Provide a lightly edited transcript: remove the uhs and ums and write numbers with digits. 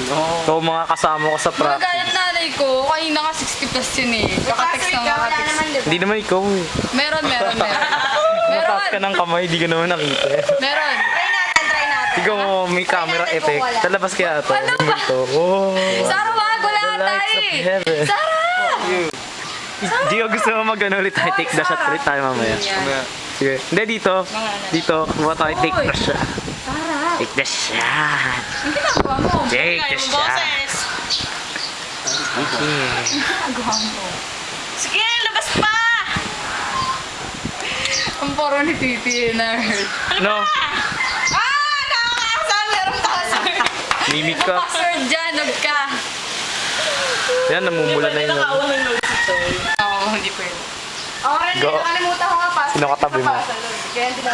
Ito mga kasama ko sa practice. Magagayat nanay ko. Kanina ka 60 plus yun eh. Kakatext na kakatext. Hindi naman ikaw eh. Meron. Mataas ka ng kamay, di ka naman nakita. Meron. Try natin. Ikaw mo, may camera effect. Talabas kaya ito. Ano ba? Oh. Sara, wag. Wala The lights tayo of eh. heaven. Sara! Di ko gusto mo mag-ano ulit tayo. Take the shot ulit tayo mamaya. Sige. Hindi, dito. Dito. Kumuha tayo. Take the shot. Sara! Take the shot. Ang ginagawa mo? Take the shot. Ginagawa mo? Sige, labas pa! Ang paro ni Titi nerd. No. Nakakaasan! Meron tayo. Mimik ka. Password dyan, huwag ka. Yan, namumula na yun. Oo, hindi pwede. Oh, Ren, Go. nakalimutan ko nga pa. Sino katabi mo? Kaya hindi na